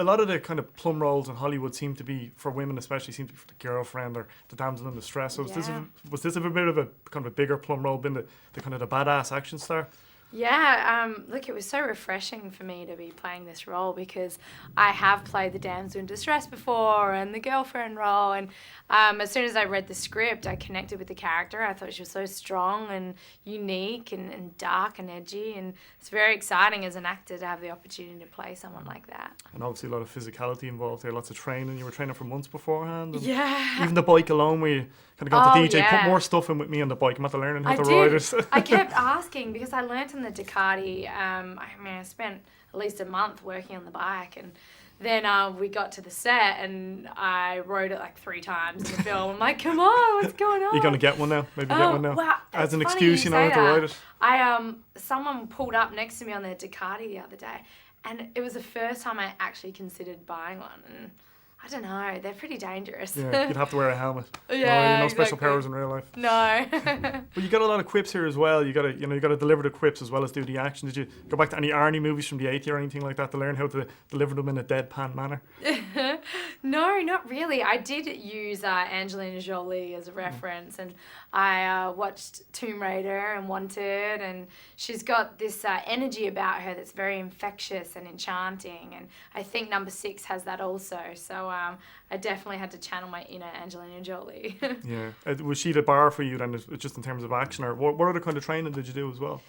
a lot of the kind of plum roles in Hollywood seem to be, for women especially, seem to be for the girlfriend or the damsel in distress. So was this a bit of a kind of a bigger plum role, being the kind of the badass action star? Yeah, look, it was so refreshing for me to be playing this role because I have played the damsel in distress before and the girlfriend role, and as soon as I read the script, I connected with the character. I thought she was so strong and unique and dark and edgy, and it's very exciting as an actor to have the opportunity to play someone like that. And obviously a lot of physicality involved there, lots of training. You were training for months beforehand. And yeah. even the bike alone, where you kind of got the DJ, yeah. put more stuff in with me on the bike. I'm after learning how to ride it. I kept asking because I learnt on the Ducati. I spent at least a month working on the bike, and then we got to the set and I rode it like 3 times in the film. I'm like, come on, what's going on? You're going to get one now? Maybe get one now? Well, as an excuse, you know how to ride it. Someone pulled up next to me on their Ducati the other day, and it was the first time I actually considered buying one. And I don't know, they're pretty dangerous. Yeah, you'd have to wear a helmet. Yeah, no special powers in real life. No. But you got a lot of quips here as well. You got to deliver the quips as well as do the action. Did you go back to any Arnie movies from the 80s or anything like that to learn how to deliver them in a deadpan manner? No, not really. I did use Angelina Jolie as a reference, and I watched Tomb Raider and Wanted, and she's got this energy about her that's very infectious and enchanting, and I think number 6 has that also. So I definitely had to channel my inner Angelina Jolie. Yeah. Was she the bar for you then, just in terms of action, or what other kind of training did you do as well?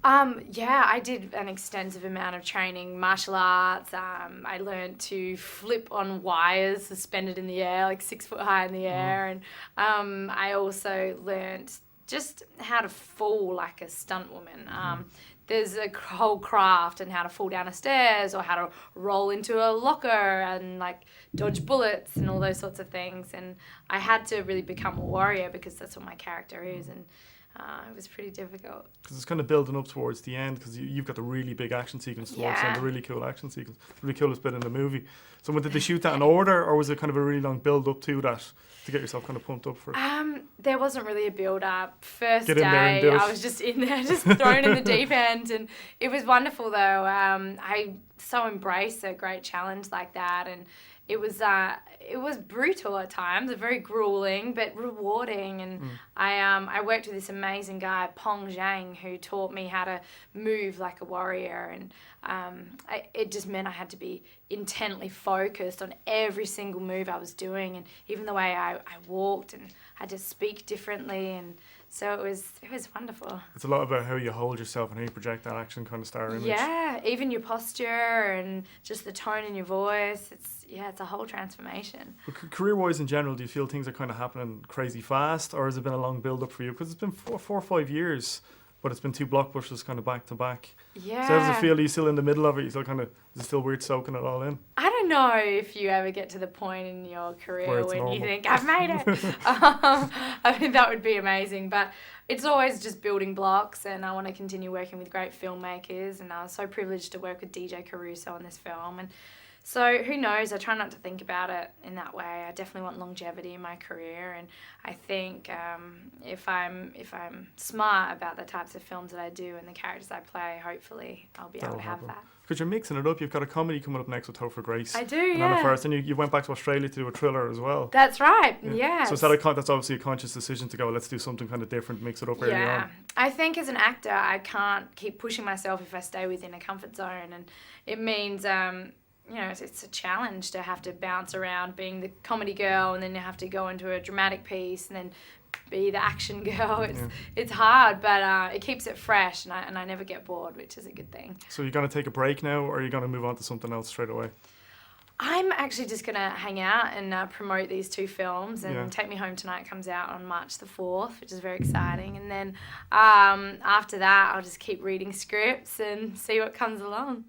Yeah, I did an extensive amount of training, martial arts. I learned to flip on wires suspended in the air, like 6 foot high in the air. And I also learned just how to fall like a stunt woman. There's a whole craft and how to fall down the stairs or how to roll into a locker and like dodge bullets and all those sorts of things. And I had to really become a warrior because that's what my character is. And it was pretty difficult. Because it's kind of building up towards the end, because you've got the really big action sequence towards the end, the really cool action sequence, the really coolest bit in the movie. So did they shoot that in order, or was it kind of a really long build up to that to get yourself kind of pumped up for it? There wasn't really a build up. First Get in there and day, do it. I was just in there, just thrown in the deep end, and it was wonderful though. I so embraced a great challenge like that, and it was brutal at times, very grueling, but rewarding. And I worked with this amazing guy, Pong Zhang, who taught me how to move like a warrior. And it just meant I had to be intently focused on every single move I was doing, and even the way I walked, and I had to speak differently. And so it was wonderful. It's a lot about how you hold yourself and how you project that action kind of star image. Yeah, even your posture and just the tone in your voice. It's a whole transformation. But career-wise in general, do you feel things are kind of happening crazy fast, or has it been a long build-up for you? Because it's been 4 or 5 years, but it's been 2 blockbusters kind of back to back. Yeah. So how does it feel? Are you still in the middle of it? Is it still weird soaking it all in? I don't know if you ever get to the point in your career when normal. you think, I've made it. I think that would be amazing. But it's always just building blocks, and I want to continue working with great filmmakers. And I was so privileged to work with DJ Caruso on this film. And so who knows? I try not to think about it in that way. I definitely want longevity in my career, and I think if I'm smart about the types of films that I do and the characters I play, hopefully I'll be able to have that. Because you're mixing it up. You've got a comedy coming up next with Topher Grace. I do, and yeah. Anna Faris, and you went back to Australia to do a thriller as well. That's right, yeah. So that's obviously a conscious decision to go, let's do something kind of different, mix it up early on. I think as an actor, I can't keep pushing myself if I stay within a comfort zone, and it means it's a challenge to have to bounce around being the comedy girl, and then you have to go into a dramatic piece and then be the action girl. It's hard, but it keeps it fresh, and I never get bored, which is a good thing. So you're going to take a break now, or are you going to move on to something else straight away? I'm actually just going to hang out and promote these 2 films, and Take Me Home Tonight comes out on March the 4th, which is very exciting. And then after that, I'll just keep reading scripts and see what comes along.